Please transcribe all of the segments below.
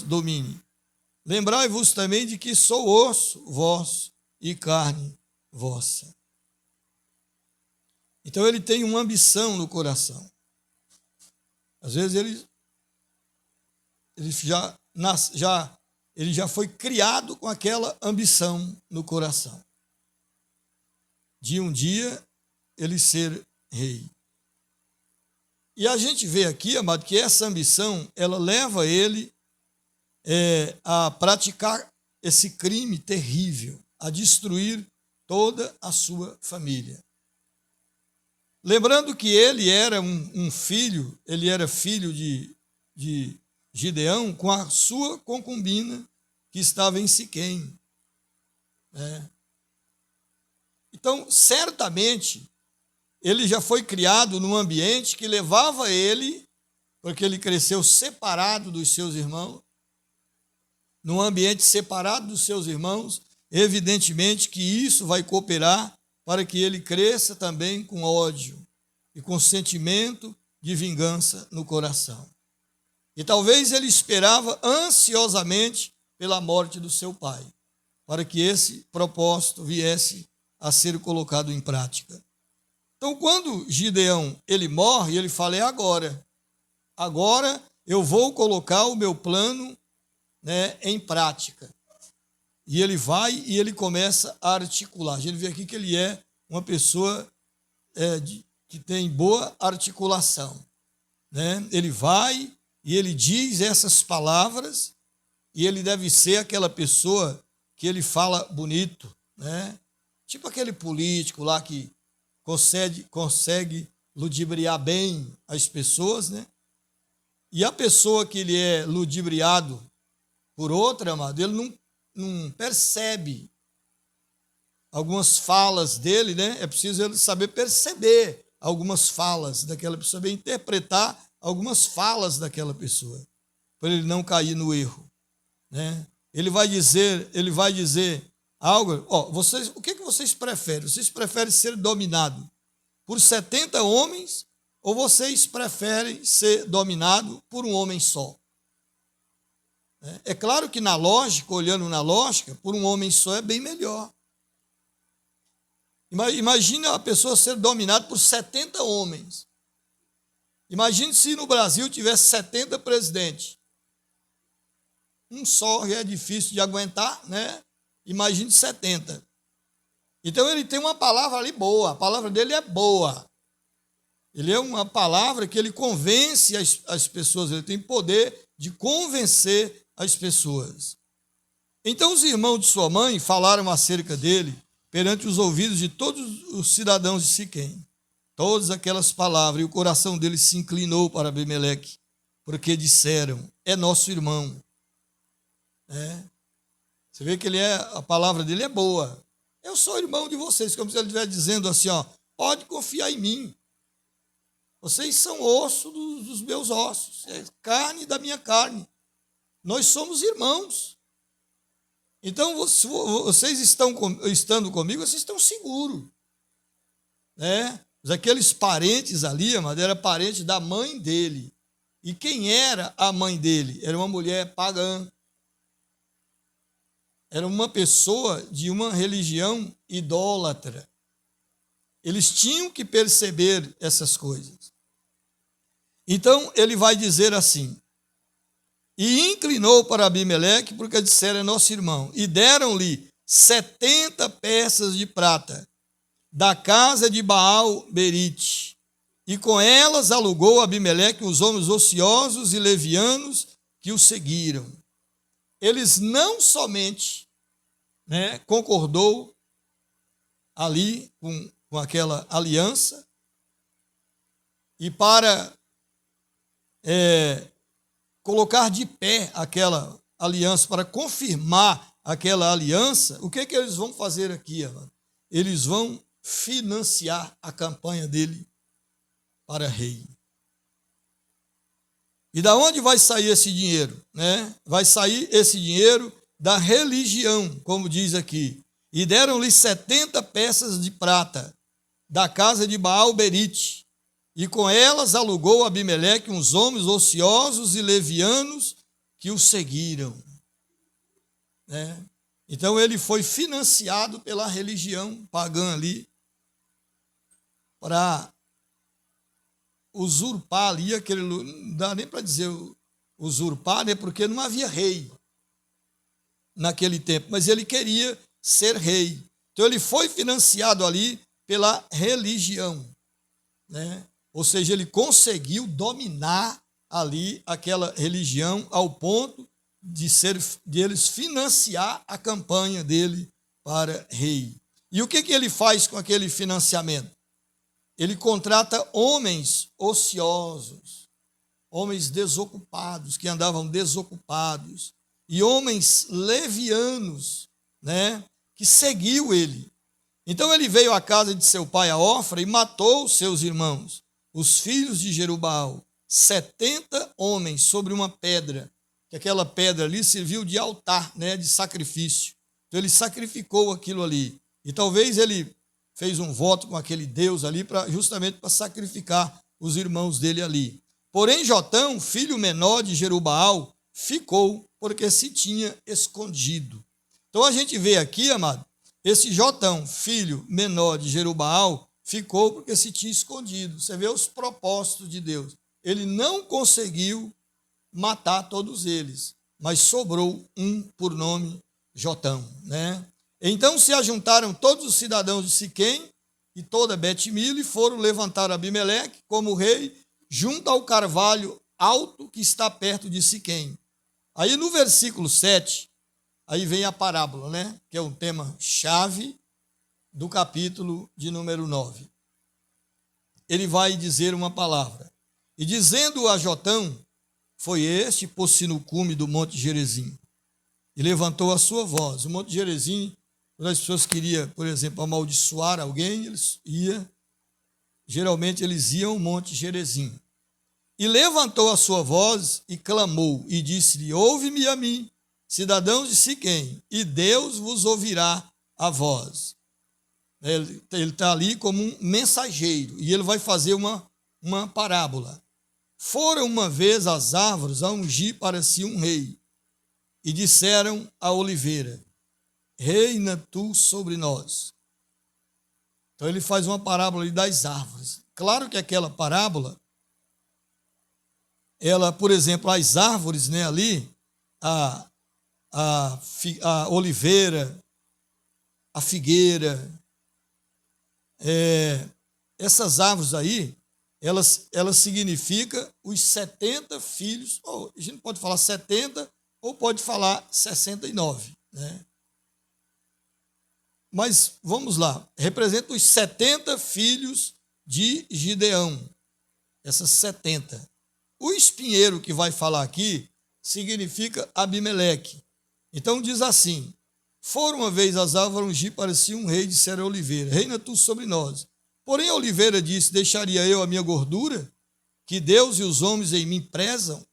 domine. Lembrai-vos também de que sou osso vosso e carne vossa. Então ele tem uma ambição no coração. Às vezes ele já foi criado com aquela ambição no coração, de um dia ele ser rei. E a gente vê aqui, amado, que essa ambição, ela leva ele a praticar esse crime terrível, a destruir toda a sua família. Lembrando que ele era ele era filho de Gideão com a sua concubina que estava em Siquém. Então, certamente, ele já foi criado num ambiente que levava ele, porque ele cresceu separado dos seus irmãos, num ambiente separado dos seus irmãos, evidentemente que isso vai cooperar para que ele cresça também com ódio e com sentimento de vingança no coração. E talvez ele esperava ansiosamente pela morte do seu pai, para que esse propósito viesse a ser colocado em prática. Então, quando Gideão ele morre, ele fala, agora eu vou colocar o meu plano, em prática. E ele vai e ele começa a articular. A gente vê aqui que ele é uma pessoa que tem boa articulação. Ele vai e ele diz essas palavras, e ele deve ser aquela pessoa que ele fala bonito, tipo aquele político lá que consegue ludibriar bem as pessoas, E a pessoa que ele é ludibriado por outra, amado, ele não percebe algumas falas dele, É preciso ele saber perceber algumas falas daquela pessoa, saber interpretar algumas falas daquela pessoa, para ele não cair no erro, Ele vai dizer algo, o que vocês preferem? Vocês preferem ser dominados por 70 homens ou vocês preferem ser dominados por um homem só? É claro que na lógica, olhando na lógica, por um homem só é bem melhor. Imagina a pessoa ser dominada por 70 homens. Imagine se no Brasil tivesse 70 presidentes. Um só já é difícil de aguentar, Imagine 70. Então ele tem uma palavra ali boa, a palavra dele é boa. Ele é uma palavra que ele convence as pessoas, ele tem poder de convencer as pessoas. Então os irmãos de sua mãe falaram acerca dele perante os ouvidos de todos os cidadãos de Siquém. Todas aquelas palavras, e o coração dele se inclinou para Abimeleque, porque disseram, é nosso irmão. Você vê que a palavra dele é boa. Eu sou irmão de vocês, como se ele estivesse dizendo assim, pode confiar em mim. Vocês são osso dos meus ossos, carne da minha carne. Nós somos irmãos. Então, vocês estando comigo, vocês estão seguros. Aqueles parentes ali, amado, era parente da mãe dele. E quem era a mãe dele? Era uma mulher pagã. Era uma pessoa de uma religião idólatra. Eles tinham que perceber essas coisas. Então, ele vai dizer assim, e inclinou para Abimeleque, porque disseram, é nosso irmão, e deram-lhe 70 peças de prata da casa de Baal-Berite, e com elas alugou Abimeleque os homens ociosos e levianos que o seguiram. Eles não somente concordou ali com aquela aliança, e para colocar de pé aquela aliança, para confirmar aquela aliança, o que eles vão fazer aqui, amado? Eles vão financiar a campanha dele para rei. E da onde vai sair esse dinheiro? Vai sair esse dinheiro da religião, como diz aqui. E deram-lhe 70 peças de prata da casa de Baal-Berite, e com elas alugou Abimeleque uns homens ociosos e levianos que o seguiram, né? Então ele foi financiado pela religião pagã ali para usurpar ali aquele, não dá nem para dizer usurpar, né? Porque não havia rei naquele tempo, mas ele queria ser rei. Então ele foi financiado ali pela religião, né? Ou seja, ele conseguiu dominar ali aquela religião ao ponto de eles financiar a campanha dele para rei. E o que ele faz com aquele financiamento? Ele contrata homens ociosos, homens desocupados, que andavam desocupados, e homens levianos, né, que seguiu ele. Então ele veio à casa de seu pai, a Ofra, e matou seus irmãos, os filhos de Jerubaal, 70 homens sobre uma pedra, que aquela pedra ali serviu de altar, né, de sacrifício. Então ele sacrificou aquilo ali. E talvez ele fez um voto com aquele Deus ali justamente para sacrificar os irmãos dele ali. Porém, Jotão, filho menor de Jerubaal, ficou porque se tinha escondido. Então a gente vê aqui, amado, esse Jotão, filho menor de Jerubaal, ficou porque se tinha escondido. Você vê os propósitos de Deus. Ele não conseguiu matar todos eles, mas sobrou um por nome Jotão, né? Então se ajuntaram todos os cidadãos de Siquém e toda Bet-Milo e foram levantar Abimeleque como rei junto ao carvalho alto que está perto de Siquém. Aí no versículo 7, aí vem a parábola, né? Que é um tema chave do capítulo de número 9. Ele vai dizer uma palavra. E dizendo a Jotão, foi este, pôs-se no cume do Monte Gerizim, e levantou a sua voz. O Monte Gerizim, quando as pessoas queriam, por exemplo, amaldiçoar alguém, geralmente eles iam ao Monte Gerizim. E levantou a sua voz e clamou, e disse-lhe, ouve-me a mim, cidadãos de Siquém, e Deus vos ouvirá a voz. Ele está ali como um mensageiro, e ele vai fazer uma parábola. Foram uma vez as árvores a ungir para si um rei, e disseram à oliveira, reina tu sobre nós. Então ele faz uma parábola ali das árvores. Claro que aquela parábola, ela, por exemplo, as árvores, né, ali, a oliveira, a figueira, essas árvores aí, elas significam os 70 filhos, ou a gente pode falar 70 ou pode falar 69, né? Mas vamos lá, representa os 70 filhos de Gideão, essas 70. O espinheiro que vai falar aqui significa Abimeleque. Então diz assim, foram uma vez as árvores ungir para si um rei, disseram a oliveira, reina tu sobre nós. Porém a oliveira disse, deixaria eu a minha gordura, que Deus e os homens em mim prezam,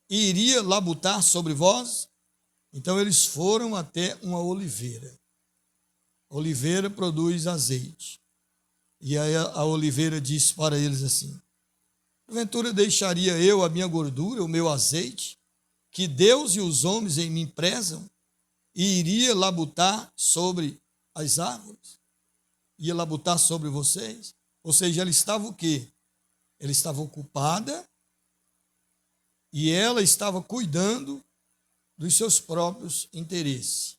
e iria labutar sobre vós? Então eles foram até uma oliveira. A oliveira produz azeite. E aí a oliveira disse para eles assim, porventura deixaria eu a minha gordura, o meu azeite, que Deus e os homens em mim prezam, e iria labutar sobre as árvores? Ia labutar sobre vocês? Ou seja, ela estava o quê? Ela estava ocupada e ela estava cuidando dos seus próprios interesses.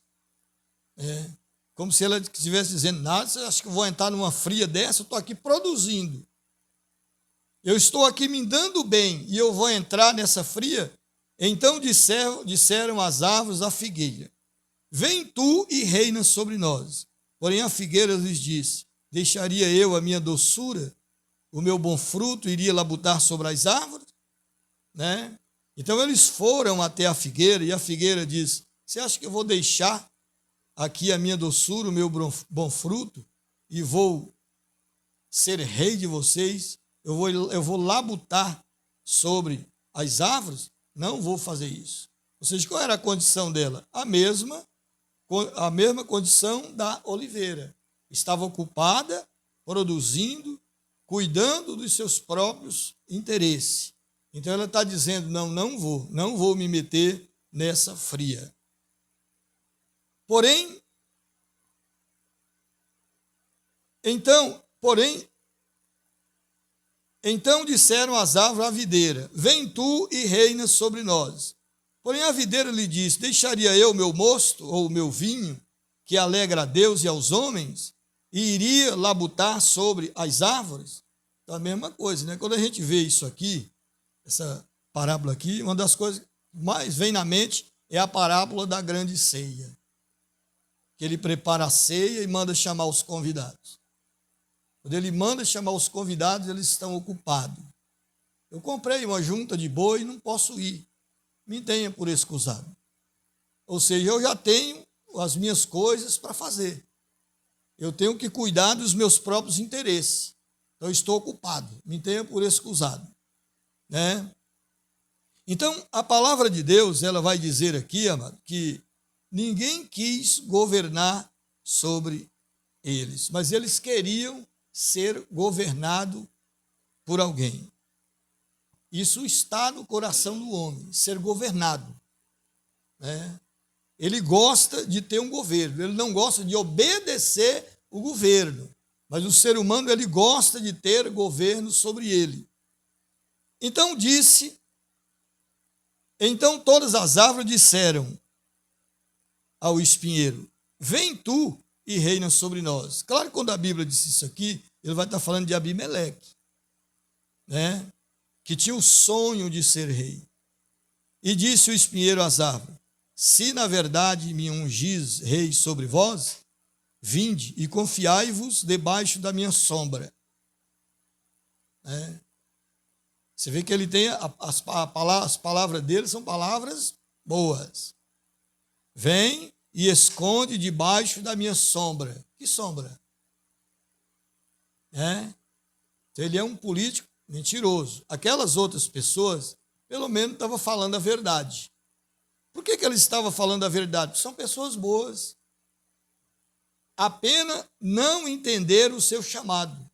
Como se ela estivesse dizendo, nada, você acha que eu vou entrar numa fria dessa? Eu estou aqui produzindo. Eu estou aqui me dando bem e eu vou entrar nessa fria? Então disseram as árvores à figueira, vem tu e reina sobre nós. Porém a figueira lhes disse, deixaria eu a minha doçura, o meu bom fruto, iria labutar sobre as árvores? Né? Então eles foram até a figueira, e a figueira disse, você acha que eu vou deixar aqui a minha doçura, o meu bom fruto, e vou ser rei de vocês? Eu vou labutar sobre as árvores? Não vou fazer isso. Ou seja, qual era a condição dela? A mesma condição da oliveira. Estava ocupada, produzindo, cuidando dos seus próprios interesses. Então ela está dizendo, não vou me meter nessa fria. Porém, disseram as árvores à videira, vem tu e reina sobre nós. Porém a videira lhe disse, deixaria eu o meu mosto ou o meu vinho, que alegra a Deus e aos homens, e iria labutar sobre as árvores? Então a mesma coisa, né? Quando a gente vê isso aqui, essa parábola aqui, uma das coisas que mais vem na mente é a parábola da grande ceia. Que ele prepara a ceia e manda chamar os convidados. Quando ele manda chamar os convidados, eles estão ocupados. Eu comprei uma junta de boi e não posso ir. Me tenha por excusado. Ou seja, eu já tenho as minhas coisas para fazer. Eu tenho que cuidar dos meus próprios interesses. Então, eu estou ocupado. Me tenha por excusado. Né? Então, a palavra de Deus, ela vai dizer aqui, amado, que ninguém quis governar sobre eles, mas eles queriam ser governados por alguém. Isso está no coração do homem, ser governado. Né? Ele gosta de ter um governo, ele não gosta de obedecer o governo, mas o ser humano ele gosta de ter governo sobre ele. Então todas as árvores disseram ao espinheiro, vem tu e reina sobre nós. Claro que quando a Bíblia disse isso aqui, ele vai estar falando de Abimeleque, né? Que tinha o sonho de ser rei. E disse o espinheiro às árvores, se na verdade me ungis rei sobre vós, vinde e confiai-vos debaixo da minha sombra. Né? Você vê que ele tem, as palavras dele são palavras boas. Vem e esconde debaixo da minha sombra. Que sombra? Então, ele é um político mentiroso. Aquelas outras pessoas, pelo menos, estavam falando a verdade. Por que eles estavam falando a verdade? Porque são pessoas boas. Apenas não entenderam o seu chamado.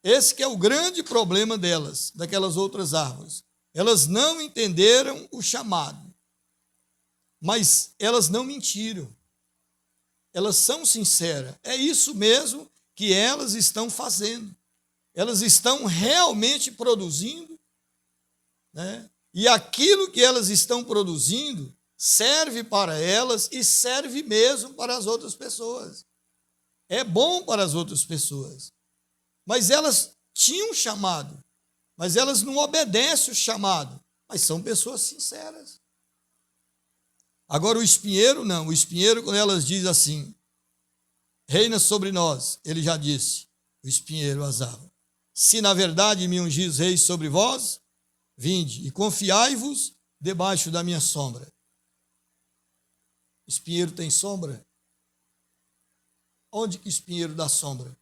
Esse que é o grande problema delas, daquelas outras árvores. Elas não entenderam o chamado. Mas elas não mentiram. Elas são sinceras. É isso mesmo que elas estão fazendo. Elas estão realmente produzindo, né? E aquilo que elas estão produzindo serve para elas e serve mesmo para as outras pessoas. É bom para as outras pessoas. Mas elas tinham chamado, mas elas não obedecem o chamado, mas são pessoas sinceras. Agora o espinheiro não, o espinheiro quando elas dizem assim, reina sobre nós, ele já disse, o espinheiro às árvores, se na verdade me ungis rei sobre vós, vinde e confiai-vos debaixo da minha sombra. Espinheiro tem sombra? Onde que espinheiro dá sombra?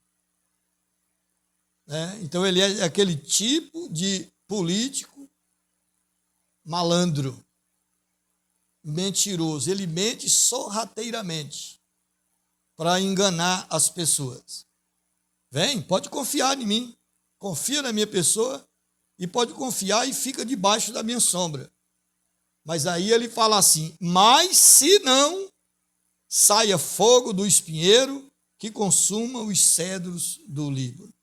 Então ele é aquele tipo de político malandro, mentiroso. Ele mente sorrateiramente para enganar as pessoas. Vem, pode confiar em mim, confia na minha pessoa e pode confiar e fica debaixo da minha sombra. Mas aí ele fala assim, mas se não, saia fogo do espinheiro que consuma os cedros do Líbano.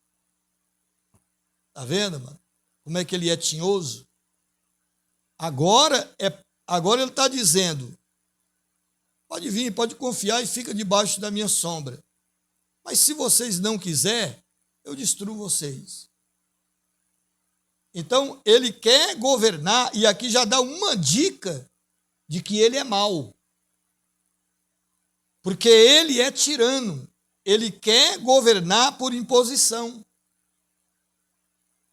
Está vendo, mano? Como é que ele é tinhoso? Agora ele está dizendo, pode vir, pode confiar e fica debaixo da minha sombra. Mas se vocês não quiserem, eu destruo vocês. Então, ele quer governar, e aqui já dá uma dica de que ele é mau. Porque ele é tirano. Ele quer governar por imposição.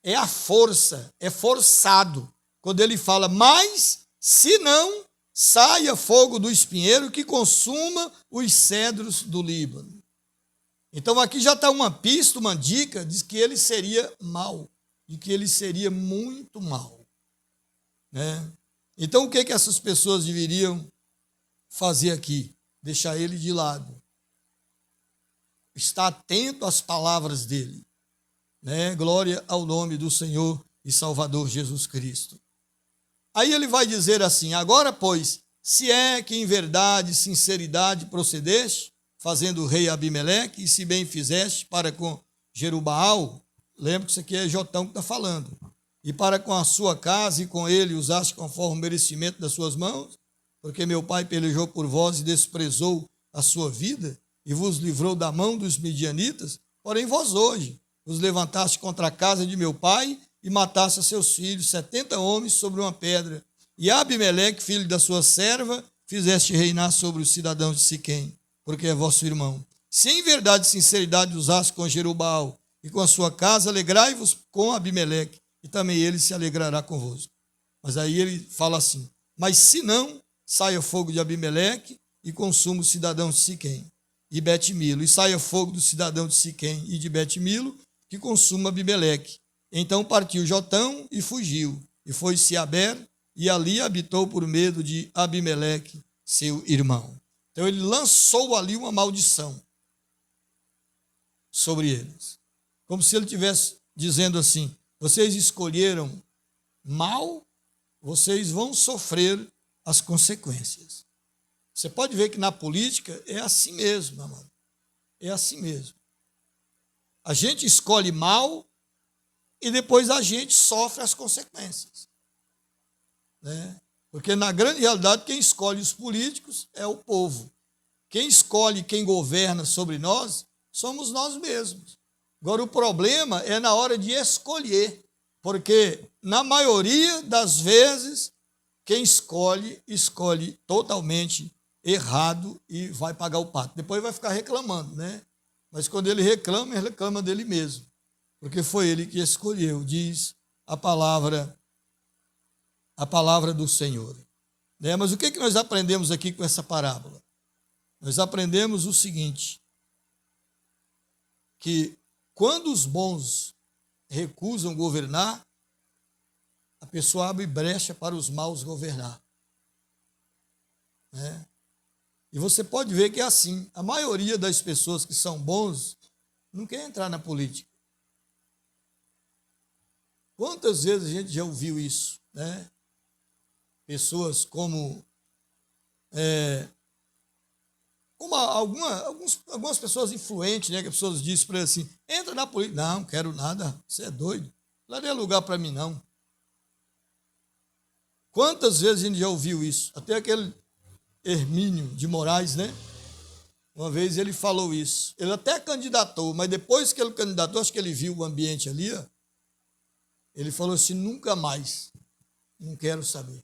É a força, é forçado. Quando ele fala, mas se não, saia fogo do espinheiro que consuma os cedros do Líbano. Então aqui já está uma pista, uma dica, de que ele seria mau, de que ele seria muito mau. Né? Então o que essas pessoas deveriam fazer aqui? Deixar ele de lado. Estar atento às palavras dele. Né? Glória ao nome do Senhor e Salvador Jesus Cristo. Aí ele vai dizer assim: agora, pois, se é que em verdade e sinceridade procedeste, fazendo o rei Abimeleque, e se bem fizeste para com Jerubaal, lembra que isso aqui é Jotão que está falando, e para com a sua casa e com ele usaste conforme o merecimento das suas mãos, porque meu pai pelejou por vós e desprezou a sua vida, e vos livrou da mão dos midianitas, porém vós hoje vos levantaste contra a casa de meu pai e mataste a seus filhos, 70 homens sobre uma pedra, e Abimeleque, filho da sua serva, fizeste reinar sobre os cidadãos de Siquém, porque é vosso irmão. Se em verdade e sinceridade usaste com Jerubaal e com a sua casa, alegrai-vos com Abimeleque, e também ele se alegrará convosco. Mas aí ele fala assim: mas se não, saia fogo de Abimeleque e consuma os cidadãos de Siquém e Bet-Milo, e saia fogo do cidadão de Siquém e de Bet-Milo, que consuma Abimeleque. Então partiu Jotão e fugiu, e foi-se a Aber, e ali habitou por medo de Abimeleque, seu irmão. Então ele lançou ali uma maldição sobre eles, como se ele estivesse dizendo assim: vocês escolheram mal, vocês vão sofrer as consequências. Você pode ver que na política é assim mesmo, amado. É assim mesmo. A gente escolhe mal e depois a gente sofre as consequências, né? Porque na grande realidade quem escolhe os políticos é o povo. Quem escolhe quem governa sobre nós somos nós mesmos. Agora o problema é na hora de escolher, porque na maioria das vezes quem escolhe totalmente errado e vai pagar o pato. Depois vai ficar reclamando, né? Mas quando ele reclama dele mesmo, porque foi ele que escolheu, diz a palavra do Senhor. Né? Mas o que nós aprendemos aqui com essa parábola? Nós aprendemos o seguinte, que quando os bons recusam governar, a pessoa abre brecha para os maus governar. Né? E você pode ver que é assim. A maioria das pessoas que são bons não quer entrar na política. Quantas vezes a gente já ouviu isso, né? Pessoas como algumas pessoas influentes, né? Que as pessoas dizem para ele assim: entra na política. Não, quero nada, você é doido. Lá não é lugar para mim, não. Quantas vezes a gente já ouviu isso? Até aquele Hermínio de Moraes, né? Uma vez ele falou isso. Ele até candidatou, mas depois que ele candidatou, acho que ele viu o ambiente ali, ó, ele falou assim: nunca mais, não quero saber.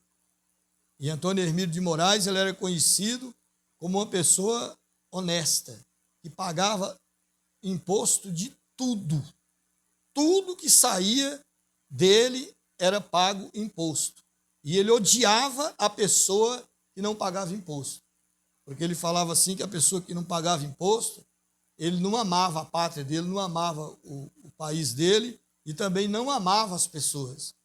E Antônio Hermínio de Moraes, ele era conhecido como uma pessoa honesta, que pagava imposto de tudo. Tudo que saía dele era pago imposto. E ele odiava a pessoa que não pagava imposto. Porque ele falava assim que a pessoa que não pagava imposto, ele não amava a pátria dele, não amava o país dele e também não amava as pessoas.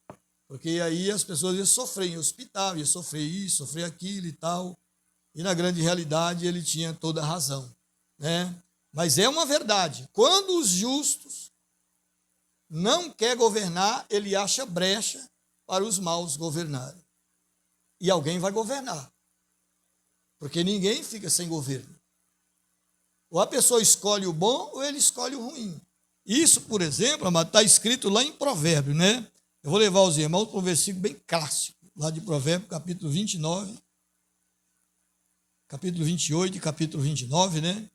Porque aí as pessoas iam sofrer em hospital, iam sofrer isso, sofrer aquilo e tal. E na grande realidade ele tinha toda a razão, né? Mas é uma verdade. Quando os justos não quer governar, ele acha brecha para os maus governarem. E alguém vai governar. Porque ninguém fica sem governo. Ou a pessoa escolhe o bom ou ele escolhe o ruim. Isso, por exemplo, amado, está escrito lá em Provérbio, né? Eu vou levar os irmãos para um versículo bem clássico, lá de Provérbio, capítulo 29, capítulo 28 e capítulo 29, né?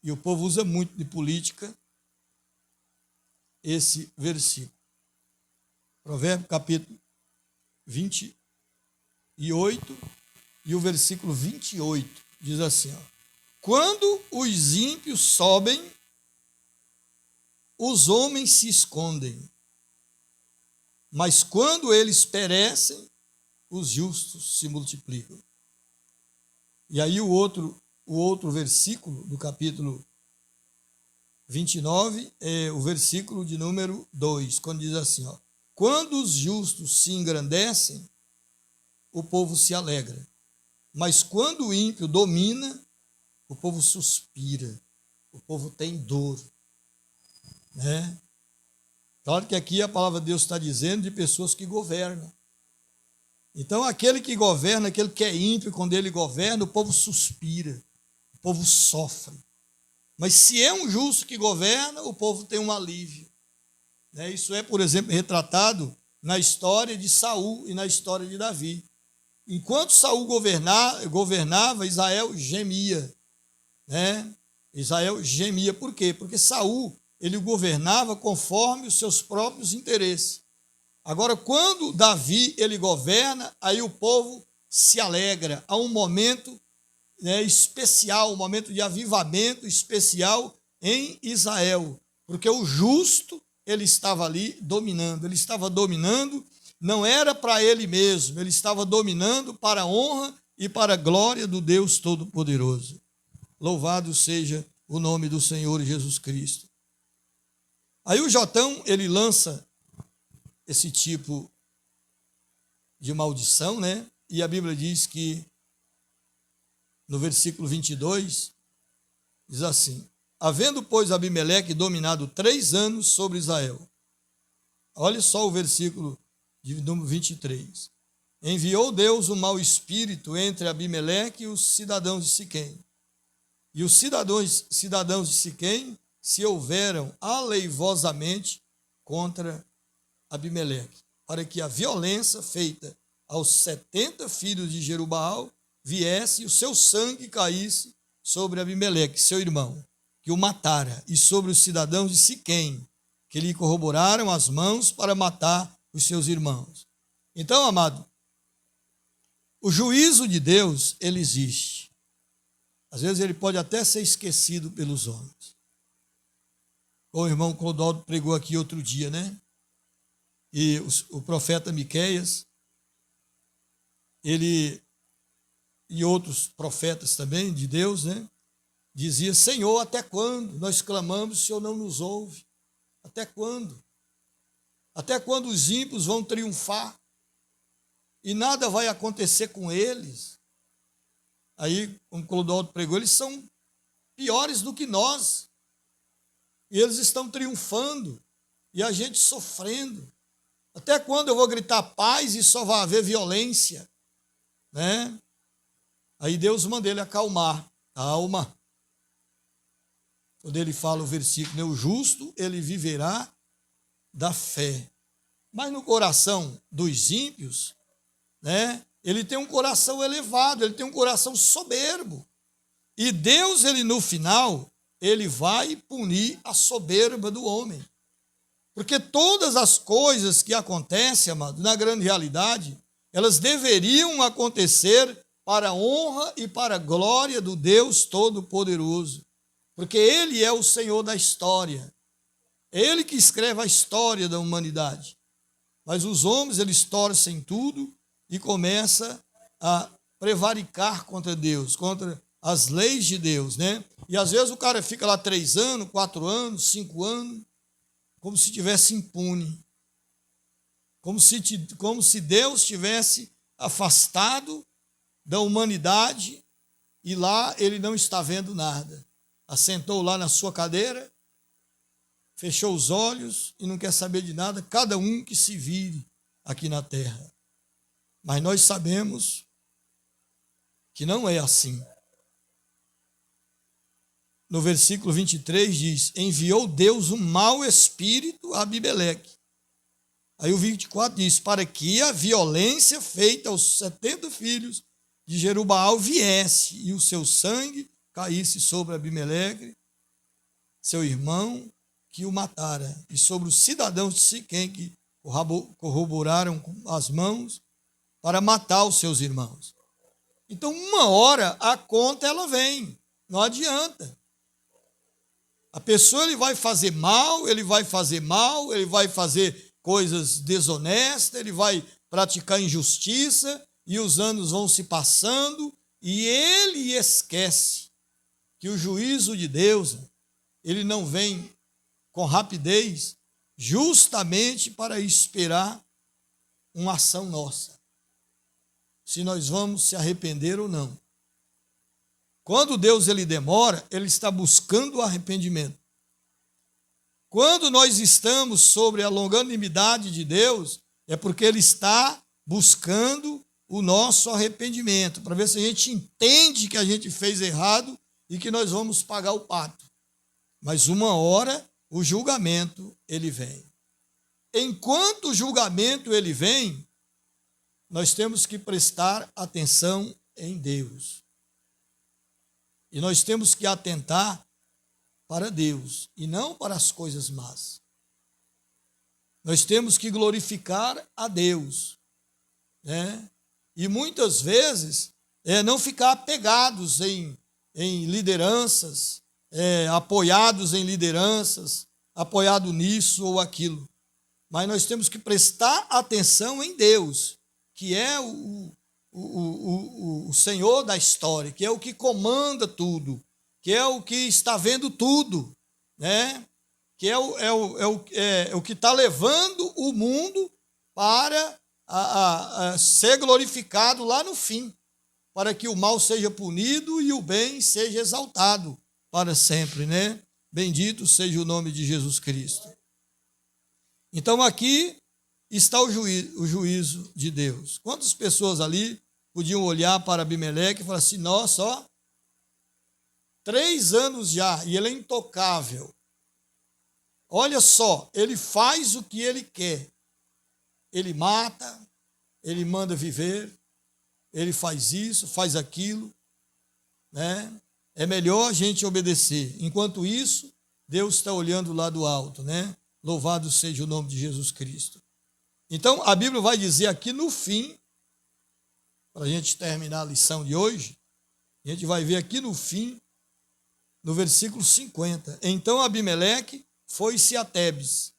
E o povo usa muito de política esse versículo. Provérbio, capítulo 28 e o versículo 28 diz assim, ó: quando os ímpios sobem, os homens se escondem, mas quando eles perecem, os justos se multiplicam. E aí o outro versículo do capítulo 29 é o versículo de número 2, quando diz assim, ó: quando os justos se engrandecem, o povo se alegra, mas quando o ímpio domina, o povo suspira, o povo tem dor, né? Claro que aqui a palavra de Deus está dizendo de pessoas que governam. Então, aquele que governa, aquele que é ímpio, quando ele governa, o povo suspira, o povo sofre. Mas se é um justo que governa, o povo tem um alívio. Isso é, por exemplo, retratado na história de Saul e na história de Davi. Enquanto Saul governava, Israel gemia. Israel gemia. Por quê? Porque Saul, ele governava conforme os seus próprios interesses. Agora, quando Davi, ele governa, aí o povo se alegra. Há um momento especial, um momento de avivamento especial em Israel. Porque o justo, ele estava ali dominando. Ele estava dominando, não era para ele mesmo, ele estava dominando para a honra e para a glória do Deus Todo-Poderoso. Louvado seja o nome do Senhor Jesus Cristo. Aí o Jotão, ele lança esse tipo de maldição, E a Bíblia diz que, no versículo 22, diz assim: havendo, pois, Abimeleque dominado 3 anos sobre Israel. Olha só o versículo de número 23. Enviou Deus um mau espírito entre Abimeleque e os cidadãos de Siquém. E os cidadãos de Siquém se houveram aleivosamente contra Abimeleque, para que a violência feita aos 70 filhos de Jerubaal viesse e o seu sangue caísse sobre Abimeleque, seu irmão, que o matara, e sobre os cidadãos de Siquém, que lhe corroboraram as mãos para matar os seus irmãos. Então, amado, o juízo de Deus, ele existe. Às vezes ele pode até ser esquecido pelos homens. O irmão Clodoaldo pregou aqui outro dia, E o profeta Miqueias, ele e outros profetas também de Deus, dizia: Senhor, até quando nós clamamos, o Senhor não nos ouve? Até quando? Até quando os ímpios vão triunfar e nada vai acontecer com eles? Aí, como Clodoaldo pregou, eles são piores do que nós. E eles estão triunfando e a gente sofrendo. Até quando eu vou gritar paz e só vai haver violência? Aí Deus manda ele acalmar. Calma. Quando ele fala o versículo, o justo, ele viverá da fé. Mas no coração dos ímpios, ele tem um coração elevado, ele tem um coração soberbo. E Deus, ele no final, ele vai punir a soberba do homem. Porque todas as coisas que acontecem, amado, na grande realidade, elas deveriam acontecer para a honra e para a glória do Deus Todo-Poderoso. Porque Ele é o Senhor da história. É Ele que escreve a história da humanidade. Mas os homens, eles torcem tudo e começam a prevaricar contra Deus, contra as leis de Deus, E às vezes o cara fica lá 3 anos, 4 anos, 5 anos, como se estivesse impune. Como se Deus tivesse afastado da humanidade e lá ele não está vendo nada. Assentou lá na sua cadeira, fechou os olhos e não quer saber de nada, cada um que se vire aqui na terra. Mas nós sabemos que não é assim. No versículo 23 diz: enviou Deus um mau espírito a Abimeleque. Aí o 24 diz: para que a violência feita aos 70 filhos de Jerubaal viesse e o seu sangue caísse sobre Abimeleque, seu irmão, que o matara, e sobre os cidadãos de Siquém, que corroboraram com as mãos para matar os seus irmãos. Então, uma hora a conta ela vem, não adianta. A pessoa ele vai fazer mal, ele vai fazer coisas desonestas, ele vai praticar injustiça, e os anos vão se passando, e ele esquece que o juízo de Deus, ele não vem com rapidez, justamente para esperar uma ação nossa, se nós vamos se arrepender ou não. Quando Deus ele demora, ele está buscando o arrependimento. Quando nós estamos sobre a longanimidade de Deus, é porque Ele está buscando o nosso arrependimento, para ver se a gente entende que a gente fez errado e que nós vamos pagar o pato. Mas uma hora o julgamento ele vem. Enquanto o julgamento ele vem, nós temos que prestar atenção em Deus. E nós temos que atentar para Deus e não para as coisas más. Nós temos que glorificar a Deus, né? E muitas vezes não ficar apegados em lideranças, apoiados em lideranças, apoiado nisso ou aquilo. Mas nós temos que prestar atenção em Deus, que é o Senhor da história, que é o que comanda tudo, que é o que está vendo tudo, né? Que é o que está levando o mundo para a ser glorificado lá no fim, para que o mal seja punido e o bem seja exaltado para sempre, né? Bendito seja o nome de Jesus Cristo. Então aqui está o juízo de Deus. Quantas pessoas ali podiam olhar para Abimeleque e falar assim, nossa, ó, 3 anos já, e ele é intocável. Olha só, ele faz o que ele quer. Ele mata, ele manda viver, ele faz isso, faz aquilo, né? É melhor a gente obedecer. Enquanto isso, Deus está olhando lá do alto, né? Louvado seja o nome de Jesus Cristo. Então, a Bíblia vai dizer aqui no fim, para a gente terminar a lição de hoje, a gente vai ver aqui no fim, no versículo 50. Então Abimeleque foi-se a Tebes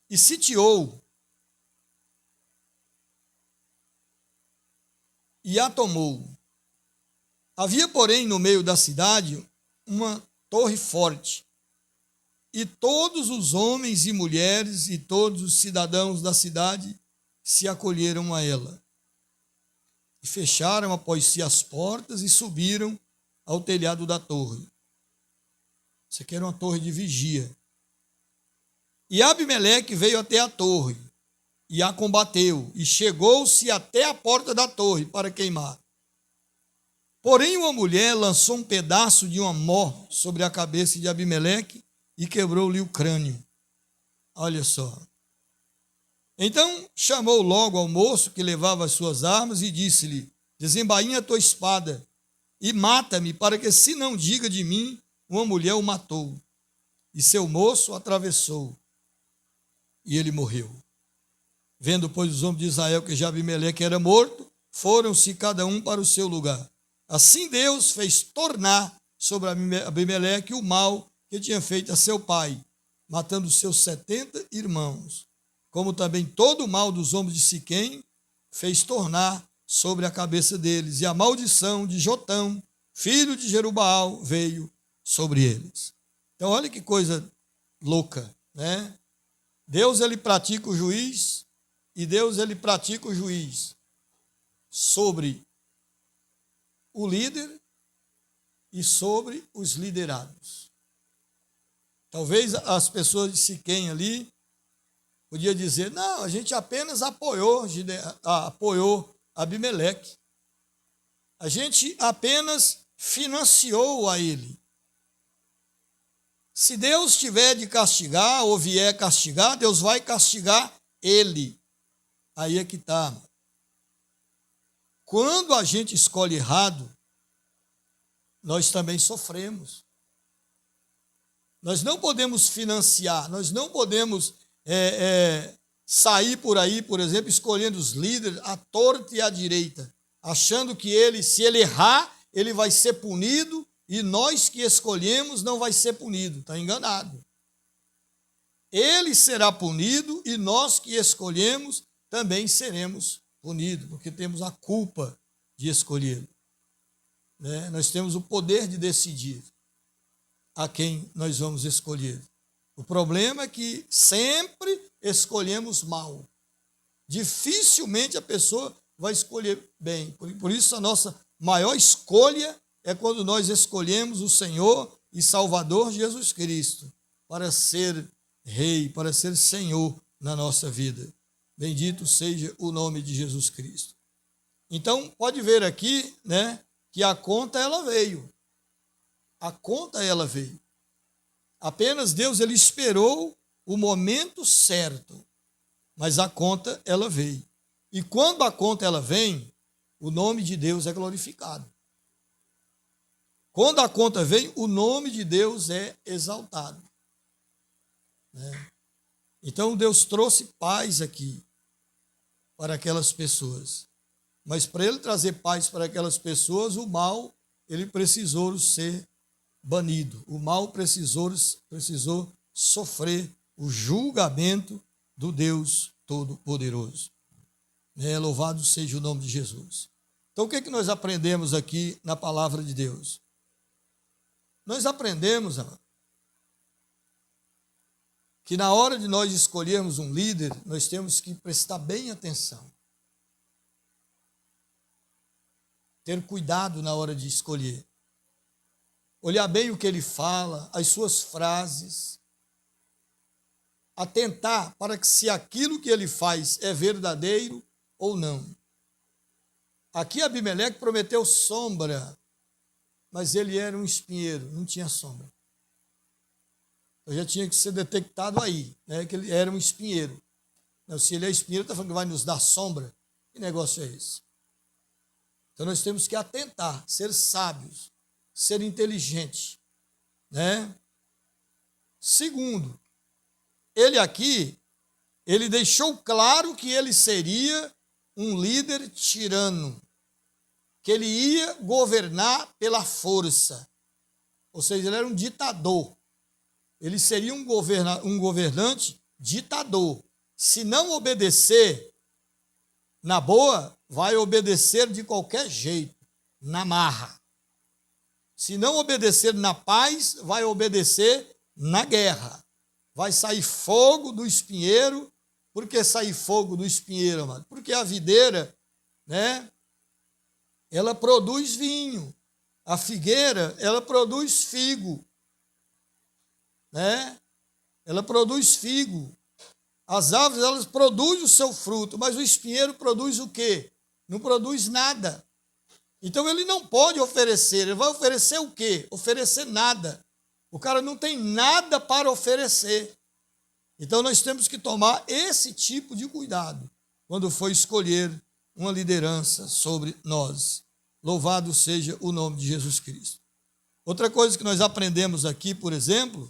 e sitiou e a tomou. Havia, porém, no meio da cidade uma torre forte, e todos os homens e mulheres e todos os cidadãos da cidade se acolheram a ela. E fecharam após si as portas e subiram ao telhado da torre. Isso aqui era uma torre de vigia. E Abimeleque veio até a torre e a combateu, e chegou-se até a porta da torre para queimar. Porém, uma mulher lançou um pedaço de uma mó sobre a cabeça de Abimeleque e quebrou-lhe o crânio. Olha só. Então chamou logo ao moço que levava as suas armas e disse-lhe, desembainha a tua espada e mata-me, para que se não diga de mim, uma mulher o matou. E seu moço atravessou, e ele morreu. Vendo, pois, os homens de Israel que já Abimeleque era morto, foram-se cada um para o seu lugar. Assim Deus fez tornar sobre Abimeleque o mal que tinha feito a seu pai, matando seus 70 irmãos, como também todo o mal dos homens de Siquém fez tornar sobre a cabeça deles, e a maldição de Jotão, filho de Jerubaal, veio sobre eles. Então, olha que coisa louca, né? Deus, ele pratica o juiz, e Deus, ele pratica o juiz sobre o líder e sobre os liderados. Talvez as pessoas de Siquém ali podiam dizer, não, a gente apenas apoiou Abimeleque. A gente apenas financiou a ele. Se Deus tiver de castigar ou vier castigar, Deus vai castigar ele. Aí é que está. Quando a gente escolhe errado, nós também sofremos. Nós não podemos financiar, nós não podemos sair por aí, por exemplo, escolhendo os líderes à torta e à direita, achando que ele, se ele errar, ele vai ser punido e nós que escolhemos não vai ser punido. Está enganado. Ele será punido e nós que escolhemos também seremos punidos, porque temos a culpa de escolhê-lo. Né? Nós temos o poder de decidir a quem nós vamos escolher. O problema é que sempre escolhemos mal. Dificilmente a pessoa vai escolher bem. Por isso a nossa maior escolha é quando nós escolhemos o Senhor e Salvador Jesus Cristo, para ser Rei, para ser Senhor na nossa vida. Bendito seja o nome de Jesus Cristo. Então, pode ver aqui, né, que a conta ela veio. A conta ela veio. Apenas Deus ele esperou o momento certo, mas a conta ela veio. E quando a conta ela vem, o nome de Deus é glorificado. Quando a conta vem, o nome de Deus é exaltado. Né? Então Deus trouxe paz aqui para aquelas pessoas. Mas para ele trazer paz para aquelas pessoas, o mal ele precisou ser banido. O mal precisou sofrer o julgamento do Deus Todo-Poderoso. Louvado seja o nome de Jesus. Então, o que é que nós aprendemos aqui na palavra de Deus? Nós aprendemos, amado, que na hora de nós escolhermos um líder, nós temos que prestar bem atenção. Ter cuidado na hora de escolher. Olhar bem o que ele fala, as suas frases. Atentar para que se aquilo que ele faz é verdadeiro ou não. Aqui Abimeleque prometeu sombra, mas ele era um espinheiro, não tinha sombra. Então já tinha que ser detectado aí, né, que ele era um espinheiro. Não, se ele é espinheiro, está falando que vai nos dar sombra. Que negócio é esse? Então nós temos que atentar, ser sábios, ser inteligentes. Né? Segundo, ele aqui, ele deixou claro que ele seria um líder tirano, que ele ia governar pela força, ou seja, ele era um ditador, ele seria um governante ditador. Se não obedecer na boa, vai obedecer de qualquer jeito, na marra. Se não obedecer na paz, vai obedecer na guerra. Vai sair fogo do espinheiro. Por que sair fogo do espinheiro, amado? Porque a videira, né, ela produz vinho. A figueira, ela produz figo. Né? Ela produz figo. As árvores, elas produzem o seu fruto, mas o espinheiro produz o quê? Não produz nada. Então ele não pode oferecer. Ele vai oferecer o quê? Oferecer nada. O cara não tem nada para oferecer. Então nós temos que tomar esse tipo de cuidado quando for escolher uma liderança sobre nós. Louvado seja o nome de Jesus Cristo. Outra coisa que nós aprendemos aqui, por exemplo,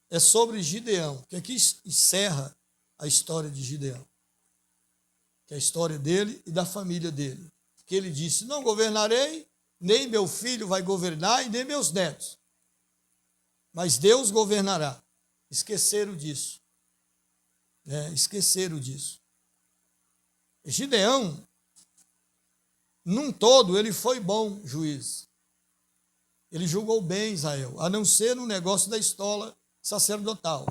é sobre Gideão, que aqui encerra a história de Gideão, que é a história dele e da família dele. Que ele disse, não governarei, nem meu filho vai governar e nem meus netos, mas Deus governará. Esqueceram disso. Esqueceram disso. Gideão, num todo, ele foi bom juiz. Ele julgou bem Israel, a não ser no negócio da estola sacerdotal.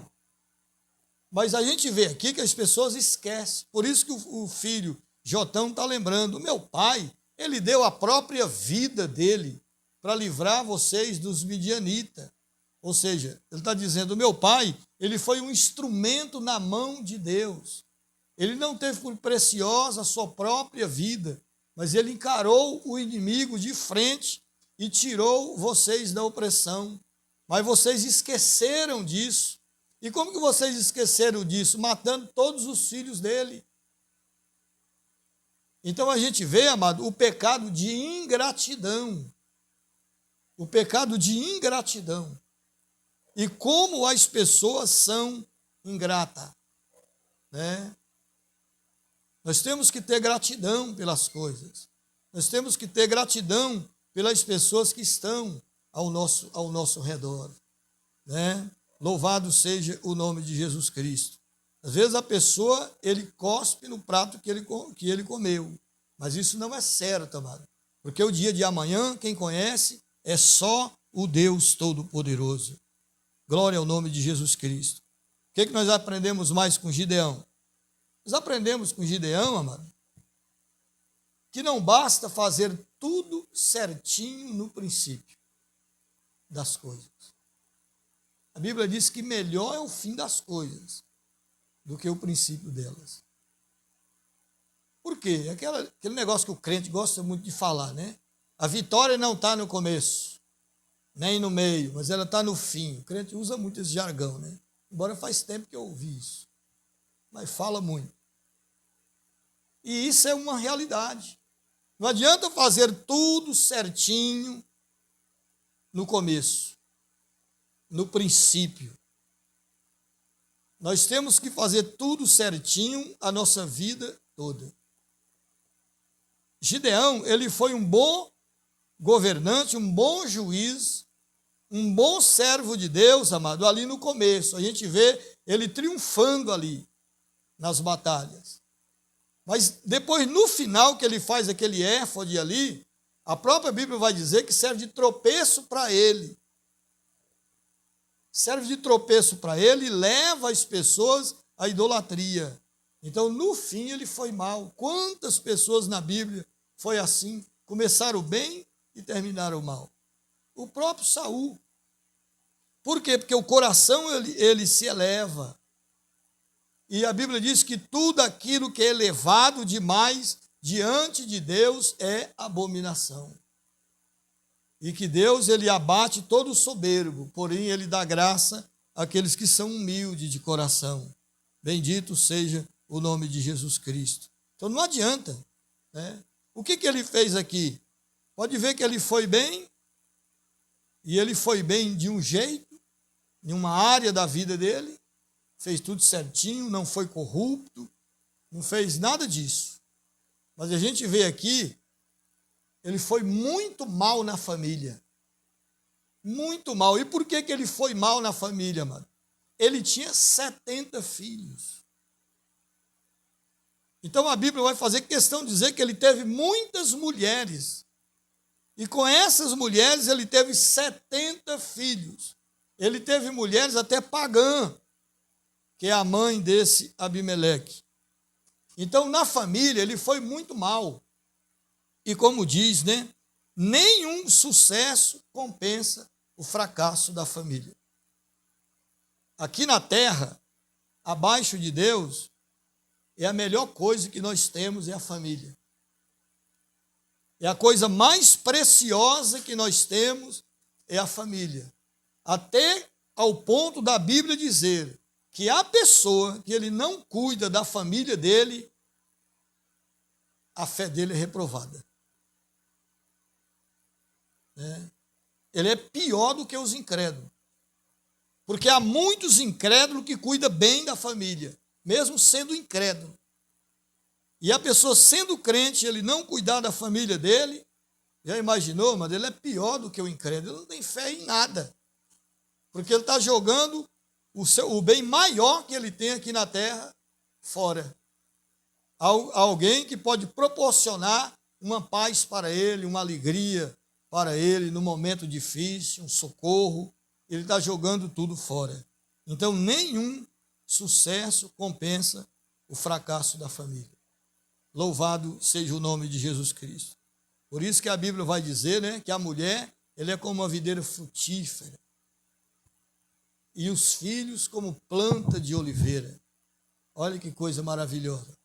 Mas a gente vê aqui que as pessoas esquecem. Por isso que o filho Jotão está lembrando, meu pai, ele deu a própria vida dele para livrar vocês dos midianitas. Ou seja, ele está dizendo, meu pai, ele foi um instrumento na mão de Deus. Ele não teve por preciosa a sua própria vida, mas ele encarou o inimigo de frente e tirou vocês da opressão. Mas vocês esqueceram disso. E como que vocês esqueceram disso? Matando todos os filhos dele. Então a gente vê, amado, o pecado de ingratidão. O pecado de ingratidão. E como as pessoas são ingratas. Né? Nós temos que ter gratidão pelas coisas. Nós temos que ter gratidão pelas pessoas que estão ao nosso redor. Né? Louvado seja o nome de Jesus Cristo. Às vezes a pessoa, ele cospe no prato que ele comeu. Mas isso não é certo, amado. Porque o dia de amanhã, quem conhece, é só o Deus Todo-Poderoso. Glória ao nome de Jesus Cristo. O que nós aprendemos mais com Gideão? Nós aprendemos com Gideão, amado, que não basta fazer tudo certinho no princípio das coisas. A Bíblia diz que melhor é o fim das coisas do que o princípio delas. Por quê? Aquele negócio que o crente gosta muito de falar, né? A vitória não está no começo, nem no meio, mas ela está no fim. O crente usa muito esse jargão, né? Embora faz tempo que eu ouvi isso, mas fala muito. E isso é uma realidade. Não adianta fazer tudo certinho no começo, no princípio. Nós temos que fazer tudo certinho a nossa vida toda. Gideão, ele foi um bom governante, um bom juiz, um bom servo de Deus, amado, ali no começo. A gente vê ele triunfando ali nas batalhas. Mas depois, no final, que ele faz aquele éfode ali, a própria Bíblia vai dizer que serve de tropeço para ele. Serve de tropeço para ele e leva as pessoas à idolatria. Então, no fim, ele foi mal. Quantas pessoas na Bíblia foi assim? Começaram bem e terminaram mal. O próprio Saul. Por quê? Porque o coração ele se eleva. E a Bíblia diz que tudo aquilo que é elevado demais diante de Deus é abominação. E que Deus, ele abate todo o soberbo, porém ele dá graça àqueles que são humildes de coração. Bendito seja o nome de Jesus Cristo. Então não adianta, né? O que ele fez aqui? Pode ver que ele foi bem, e ele foi bem de um jeito, em uma área da vida dele, fez tudo certinho, não foi corrupto, não fez nada disso. Mas a gente vê aqui, ele foi muito mal na família. Muito mal. E por que ele foi mal na família, mano? Ele tinha 70 filhos. Então a Bíblia vai fazer questão de dizer que ele teve muitas mulheres. E com essas mulheres ele teve 70 filhos. Ele teve mulheres até pagãs, que é a mãe desse Abimeleque. Então, na família, ele foi muito mal. E como diz, né? Nenhum sucesso compensa o fracasso da família. Aqui na terra, abaixo de Deus, é a melhor coisa que nós temos é a família. É a coisa mais preciosa que nós temos é a família. Até ao ponto da Bíblia dizer que a pessoa que ele não cuida da família dele, a fé dele é reprovada. Ele é pior do que os incrédulos. Porque há muitos incrédulos que cuidam bem da família, mesmo sendo incrédulo. E a pessoa sendo crente, ele não cuidar da família dele, já imaginou, mas ele é pior do que o incrédulo, ele não tem fé em nada. Porque ele está jogando o bem maior que ele tem aqui na terra fora. Alguém que pode proporcionar uma paz para ele, uma alegria para ele no momento difícil, um socorro, ele está jogando tudo fora. Então, nenhum sucesso compensa o fracasso da família. Louvado seja o nome de Jesus Cristo. Por isso que a Bíblia vai dizer, né, que a mulher ela é como uma videira frutífera e os filhos como planta de oliveira. Olha que coisa maravilhosa.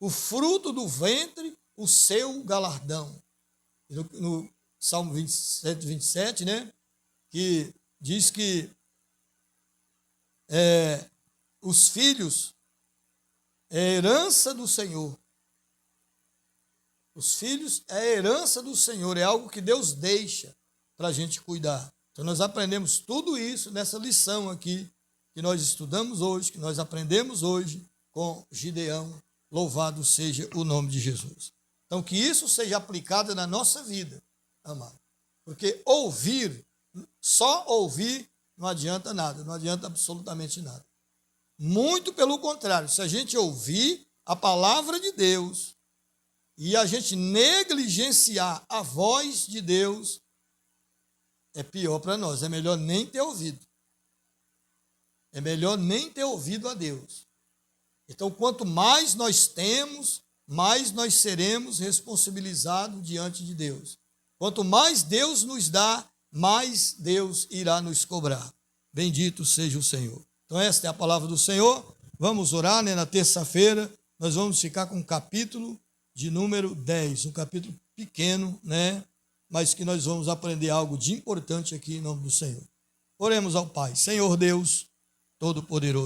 O fruto do ventre, o seu galardão. No Salmo 27, né, que diz que os filhos é a herança do Senhor. Os filhos é a herança do Senhor, é algo que Deus deixa para a gente cuidar. Então nós aprendemos tudo isso nessa lição aqui, que nós estudamos hoje, que nós aprendemos hoje com Gideão. Louvado seja o nome de Jesus. Então que isso seja aplicado na nossa vida, amado. Porque só ouvir, não adianta nada, não adianta absolutamente nada. Muito pelo contrário, se a gente ouvir a palavra de Deus e a gente negligenciar a voz de Deus, é pior para nós, é melhor nem ter ouvido. É melhor nem ter ouvido a Deus. Então, quanto mais nós temos, mais nós seremos responsabilizados diante de Deus. Quanto mais Deus nos dá, mais Deus irá nos cobrar. Bendito seja o Senhor. Então esta é a palavra do Senhor. Vamos orar, né? Na terça-feira nós vamos ficar com o capítulo de número 10, um capítulo pequeno, né? Mas que nós vamos aprender algo de importante aqui em nome do Senhor. Oremos ao Pai. Senhor Deus Todo-Poderoso.